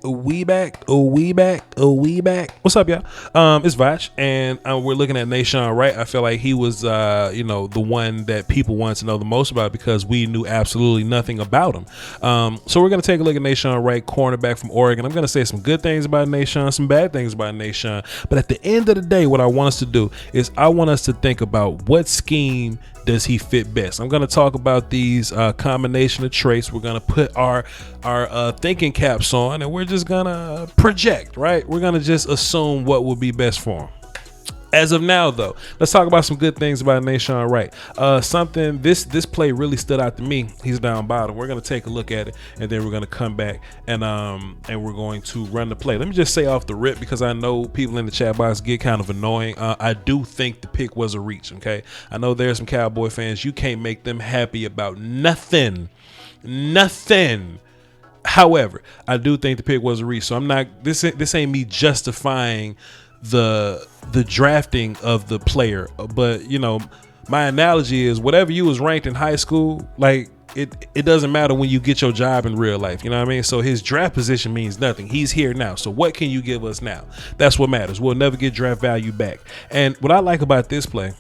We back. What's up, y'all? It's Voch, and we're looking at Nahshon Wright. I feel like he was, the one that people wanted to know the most about because we knew absolutely nothing about him. So we're gonna take a look at Nahshon Wright, cornerback from Oregon. I'm gonna say some good things about Nahshon, some bad things about Nahshon. But at the end of the day, what I want us to do is I want us to think about what scheme does he fit best. I'm going to talk about these combination of traits. We're going to put our thinking caps on, and we're just going to project, right? We're going to just assume what will be best for him. As of now, though, let's talk about some good things about Nahshon Wright. Something this play really stood out to me. He's down bottom. We're going to take a look at it, and then we're going to come back and we're going to run the play. Let me just say off the rip, because I know people in the chat box get kind of annoying. I do think the pick was a reach. Okay, I know there's some Cowboy fans. You can't make them happy about nothing. However, I do think the pick was a reach. So I'm not. This ain't me justifying the drafting of the player, but my analogy is whatever you was ranked in high school, like it doesn't matter when you get your job in real life. You know what I mean? So his draft position means nothing. He's here now. So what can you give us now? That's what matters. We'll never get draft value back. And what I like about this play,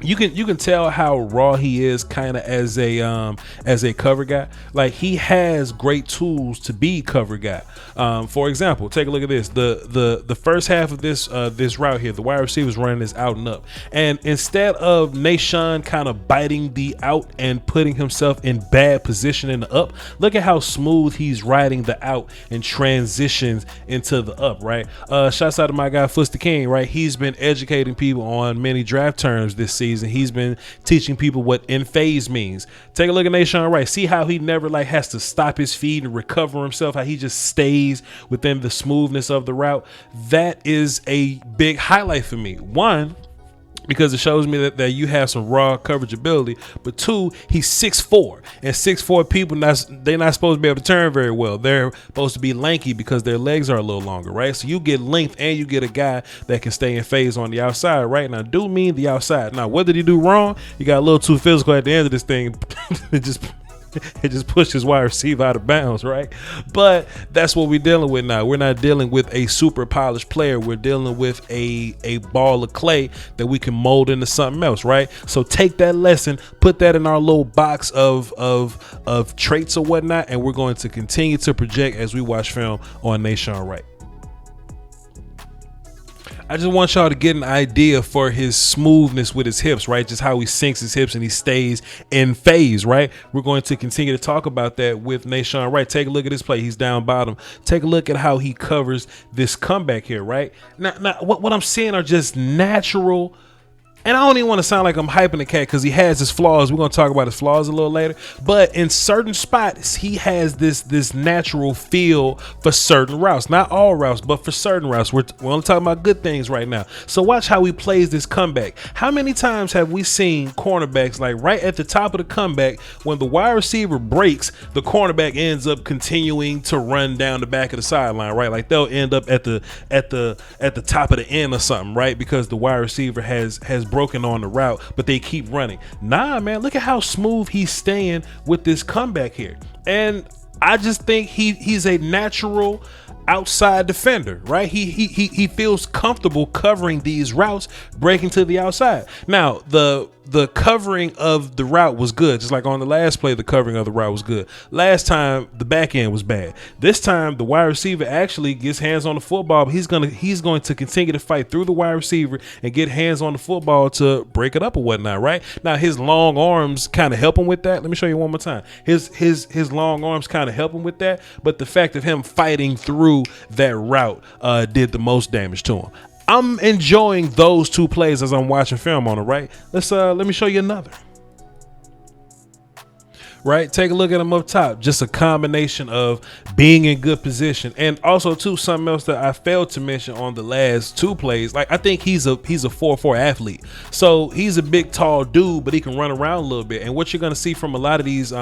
you can tell how raw he is, kind of as a cover guy. Like, he has great tools to be cover guy. For example, take a look at this. The first half of this route here, the wide receiver's running this out and up, and instead of Nahshon kind of biting the out and putting himself in bad position in the up, look at how smooth he's riding the out and transitions into the up. Right. Shouts out to my guy Fuster King. Right. He's been educating people on many draft terms this season. He's been teaching people what in phase means. Take a look at Nahshon Wright. See how he never has to stop his feet and recover himself, how he just stays within the smoothness of the route. That is a big highlight for me. One, because it shows me that you have some raw coverage ability, but two, he's 6'4", and 6'4" people, they're not supposed to be able to turn very well. They're supposed to be lanky because their legs are a little longer, right? So you get length and you get a guy that can stay in phase on the outside, right? Now, do mean the outside. Now, what did he do wrong? He got a little too physical at the end of this thing. It just pushed his wide receiver out of bounds, right? But that's what we're dealing with now. We're not dealing with a super polished player. We're dealing with a ball of clay that we can mold into something else, right? So take that lesson, put that in our little box of traits or whatnot, and we're going to continue to project as we watch film on Nahshon Wright. I just want y'all to get an idea for his smoothness with his hips, right? Just how he sinks his hips and he stays in phase, right? We're going to continue to talk about that with Nahshon Wright. Take a look at this play. He's down bottom. Take a look at how he covers this comeback here, right? Now what I'm seeing are just natural. And I don't even want to sound like I'm hyping the cat because he has his flaws. We're going to talk about his flaws a little later. But in certain spots, he has this natural feel for certain routes. Not all routes, but for certain routes. We're only talking about good things right now. So watch how he plays this comeback. How many times have we seen cornerbacks, like right at the top of the comeback, when the wide receiver breaks, the cornerback ends up continuing to run down the back of the sideline, right? Like they'll end up at the top of the end or something, right? Because the wide receiver has broken on the route, but they keep running. Nah, man, look at how smooth he's staying with this comeback here. And I just think he's a natural outside defender, right? He feels comfortable covering these routes, breaking to the outside. Now, the covering of the route was good. Just like on the last play, the covering of the route was good. Last time, the back end was bad. This time, the wide receiver actually gets hands on the football, but he's going to continue to fight through the wide receiver and get hands on the football to break it up or whatnot, right? Now, his long arms kind of help him with that. Let me show you one more time. His long arms kind of help him with that, but the fact of him fighting through that route did the most damage to him. I'm enjoying those two plays as I'm watching film on it, right? Let me show you another. Right, take a look at him up top. Just a combination of being in good position, and also too, something else that I failed to mention on the last two plays. Like, I think he's a 4'4" athlete, so he's a big tall dude, but he can run around a little bit. And what you're gonna see from a lot of these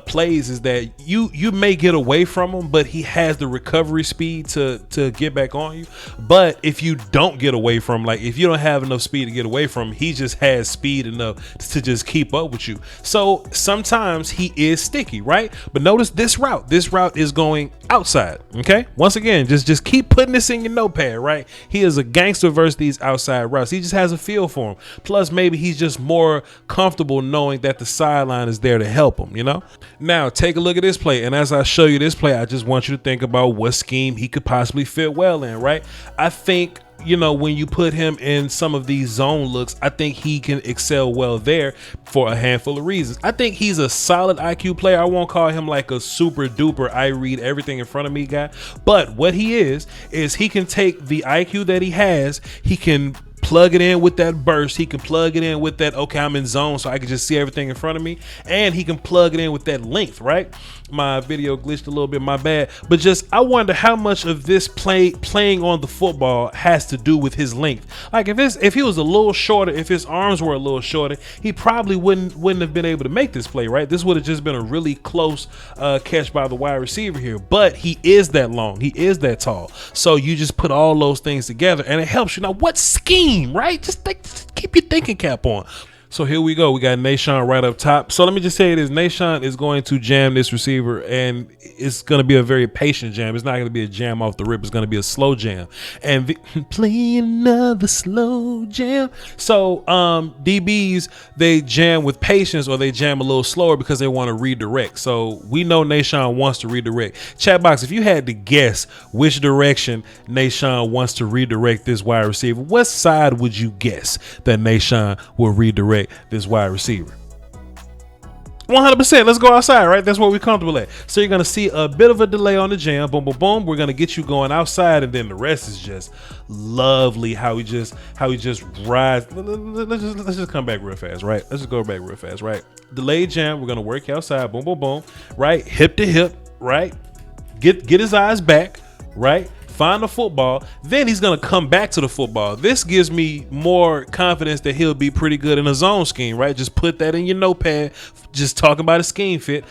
plays is that you may get away from him, but he has the recovery speed to get back on you. But if you don't get away from him, like if you don't have enough speed to get away from him, he just has speed enough to just keep up with you. So sometimes he is sticky, right? But notice this route is going outside. Okay, once again, just keep putting this in your notepad, right? He is a gangster versus these outside routes. He just has a feel for them. Plus maybe he's just more comfortable knowing that the sideline is there to help him, you know. Now take a look at this play, and as I show you this play, I just want you to think about what scheme he could possibly fit well in, right? I think, you know, when you put him in some of these zone looks, I think he can excel well there for a handful of reasons. I think he's a solid IQ player. I won't call him like a super duper I read everything in front of me guy, but what he is he can take the IQ that he has, he can plug it in with that burst, he can plug it in with that, okay, I'm in zone so I can just see everything in front of me, and he can plug it in with that length, right? My video glitched a little bit, my bad, but just I wonder how much of this playing on the football has to do with his length. Like if he was a little shorter, if his arms were a little shorter, he probably wouldn't have been able to make this play, right? This would have just been a really close catch by the wide receiver here, but he is that long, he is that tall, so you just put all those things together and it helps you. Now what scheme, right? Just keep your thinking cap on. So here we go. We got Nahshon right up top. So let me just say this. Nahshon is going to jam this receiver, and it's going to be a very patient jam. It's not going to be a jam off the rip. It's going to be a slow jam. And play another slow jam. So DBs, they jam with patience, or they jam a little slower because they want to redirect. So we know Nahshon wants to redirect. Chat box, if you had to guess which direction Nahshon wants to redirect this wide receiver, what side would you guess that Nahshon will redirect this wide receiver? 100%. Let's go outside, right? That's what we're comfortable at. So you're gonna see a bit of a delay on the jam. Boom, boom, boom. We're gonna get you going outside, and then the rest is just lovely. How he just rides. Let's just come back real fast, right? Let's just go back real fast, right? Delayed jam. We're gonna work you outside. Boom, boom, boom. Right, hip to hip. Right, get his eyes back. Right. Find the football, then he's gonna come back to the football. This gives me more confidence that he'll be pretty good in a zone scheme, right? Just put that in your notepad, just talking about a scheme fit.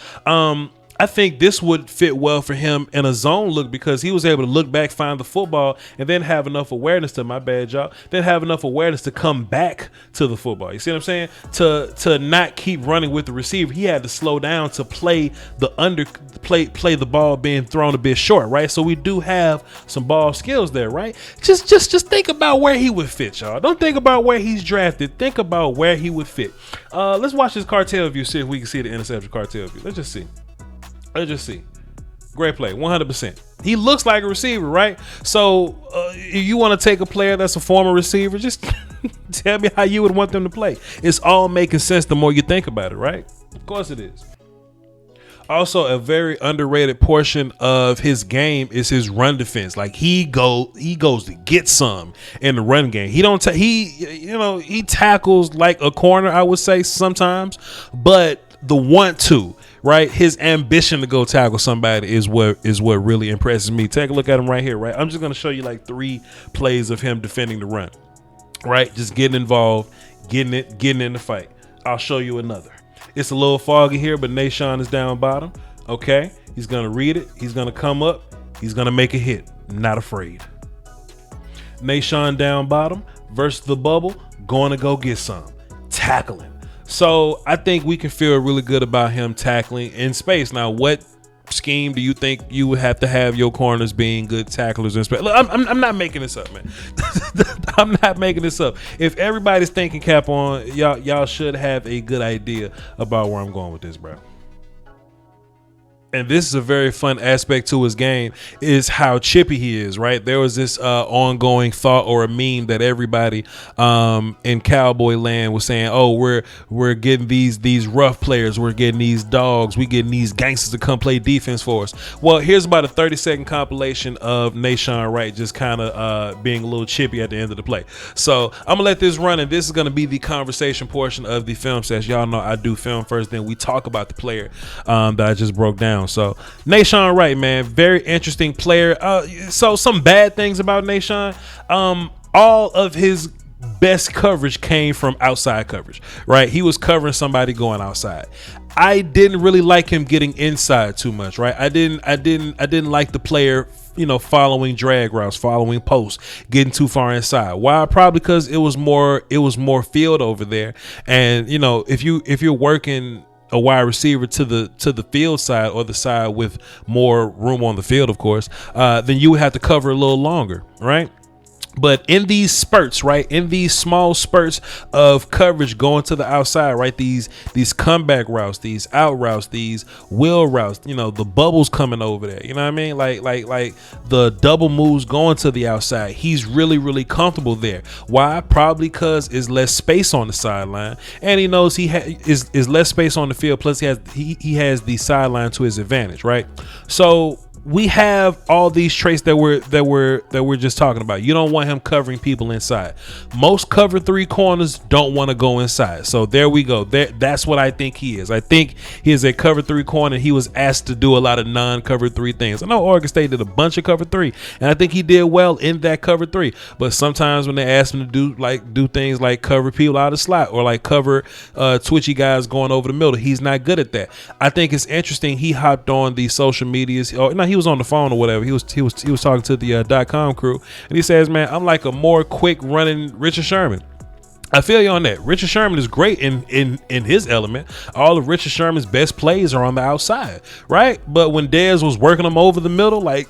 I think this would fit well for him in a zone look because he was able to look back, find the football, and then have enough awareness to, my bad y'all, then have enough awareness to come back to the football. You see what I'm saying? To not keep running with the receiver. He had to slow down to play the ball being thrown a bit short, right? So we do have some ball skills there, right? Just think about where he would fit, y'all. Don't think about where he's drafted. Think about where he would fit. Let's watch this cartel view, see if we can see the interception cartel view. Let's just see. Great play, 100%. He looks like a receiver, right? So if you want to take a player that's a former receiver, just tell me how you would want them to play. It's all making sense the more you think about it, right? Of course it is. Also, a very underrated portion of his game is his run defense. Like he goes to get some in the run game. He tackles like a corner, I would say sometimes, but the want to, right? His ambition to go tackle somebody is what really impresses me. Take a look at him right here, right? I'm just gonna show you like 3 plays of him defending the run, right? Just getting involved, getting in the fight. I'll show you another. It's a little foggy here, but Nahshon is down bottom. Okay, he's gonna read it. He's gonna come up. He's gonna make a hit. Not afraid. Nahshon down bottom versus the bubble. Going to go get some tackling. So I think we can feel really good about him tackling in space. Now, what scheme do you think you would have to have your corners being good tacklers in space? Look, I'm not making this up, man. I'm not making this up. If everybody's thinking cap on, y'all should have a good idea about where I'm going with this, bro. And this is a very fun aspect to his game, is how chippy he is, right? There was this ongoing thought or a meme that everybody in Cowboy land was saying, oh, we're getting these rough players, we're getting these dogs, we getting these gangsters to come play defense for us. Well, here's about a 30-second compilation of Nahshon Wright just kind of being a little chippy at the end of the play. So I'm gonna let this run, and this is gonna be the conversation portion of the film session. Y'all know I do film first, then we talk about the player that I just broke down. So Nahshon Wright, man, very interesting player. So some bad things about Nahshon. All of his best coverage came from outside coverage, right? He was covering somebody going outside. I didn't really like him getting inside too much, right? I didn't like the player, following drag routes, following posts, getting too far inside. Why? Probably because it was more field over there. And if you're working a wide receiver to the field side, or the side with more room on the field, of course, then you would have to cover a little longer, right? But in these spurts, right, in these small spurts of coverage going to the outside, right, these comeback routes, these out routes, these wheel routes, you know, the bubbles coming over there, you know what I mean? Like the double moves going to the outside. He's really comfortable there. Why? Probably because there's less space on the sideline, and he knows he is less space on the field. Plus, he has the sideline to his advantage, right? So we have all these traits that we're just talking about. You don't want him covering people inside. Most cover 3 corners don't want to go inside. So there we go. That's what I think he is. I think he is a cover 3 corner. He was asked to do a lot of non-cover 3 things. I know Oregon State did a bunch of cover 3, and I think he did well in that cover 3. But sometimes when they ask him to do things like cover people out of slot, or like cover twitchy guys going over the middle, he's not good at that. I think it's interesting. He hopped on the social medias. He was on the phone or whatever. He was talking to the .com crew, and he says, "Man, I'm like a more quick running Richard Sherman." I feel you on that. Richard Sherman is great in his element. All of Richard Sherman's best plays are on the outside, right? But when Dez was working them over the middle, like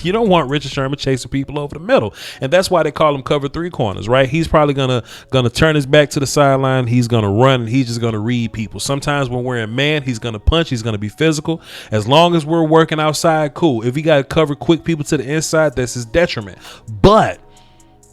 you don't want Richard Sherman chasing people over the middle, and that's why they call him cover 3 corners, right? He's probably gonna turn his back to the sideline. He's gonna run, and he's just gonna read people. Sometimes when we're in man, he's gonna punch. He's gonna be physical. As long as we're working outside, cool. If he got to cover quick people to the inside, that's his detriment. But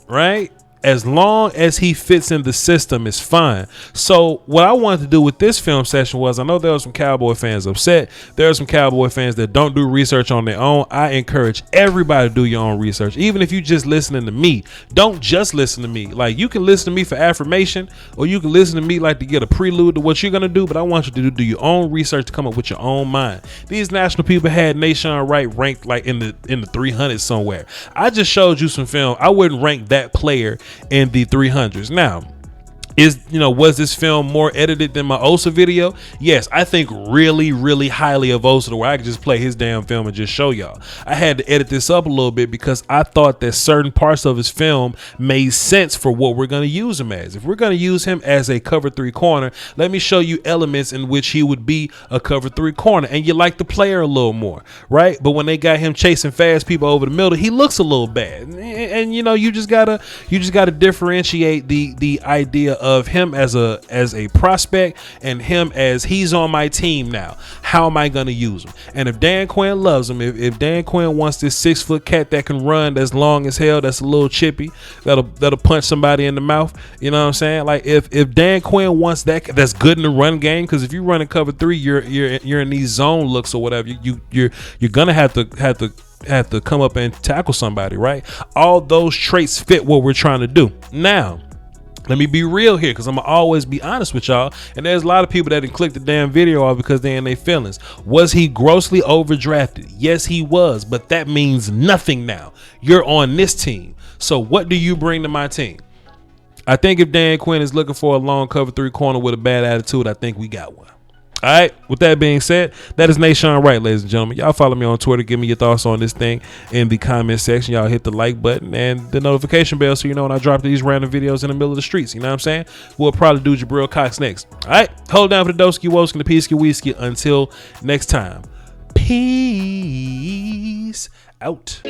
right, as long as he fits in the system, it's fine. So what I wanted to do with this film session was, I know there were some Cowboy fans upset. There are some Cowboy fans that don't do research on their own. I encourage everybody to do your own research. Even if you just listening to me, don't just listen to me. Like, you can listen to me for affirmation, or you can listen to me like to get a prelude to what you're going to do. But I want you to do your own research to come up with your own mind. These national people had Nahshon Wright ranked like in the 300s somewhere. I just showed you some film. I wouldn't rank that player in the 300s. Now, was this film more edited than my Osa video? Yes, I think really highly of Osa, where I could just play his damn film and just show y'all. I had to edit this up a little bit because I thought that certain parts of his film made sense for what we're going to use him as. If we're going to use him as a cover 3 corner, let me show you elements in which he would be a cover 3 corner, and you like the player a little more, right? But when they got him chasing fast people over the middle, he looks a little bad, and you just gotta differentiate the idea of him as a prospect and him as he's on my team now. How am I gonna use him? And if Dan Quinn loves him, if Dan Quinn wants this 6-foot cat that can run, that's long as hell, that's a little chippy, that'll punch somebody in the mouth, you know what I'm saying? Like, if Dan Quinn wants that's good in the run game, because if you run in cover 3, you're in these zone looks or whatever, you're gonna have to come up and tackle somebody, right? All those traits fit what we're trying to do. Now, let me be real here, because I'm gonna always be honest with y'all. And there's a lot of people that didn't click the damn video off because they're in their feelings. Was he grossly overdrafted? Yes, he was, but that means nothing now. You're on this team. So what do you bring to my team? I think if Dan Quinn is looking for a long cover 3 corner with a bad attitude, I think we got one. All right, with that being said, that is Nahshon Wright, ladies and gentlemen. Y'all follow me on Twitter. Give me your thoughts on this thing in the comment section. Y'all hit the like button and the notification bell so you know when I drop these random videos in the middle of the streets. You know what I'm saying? We'll probably do Jabril Cox next. All right, hold down for the Doski Woski and the Peasky Whiskey. Until next time, peace out.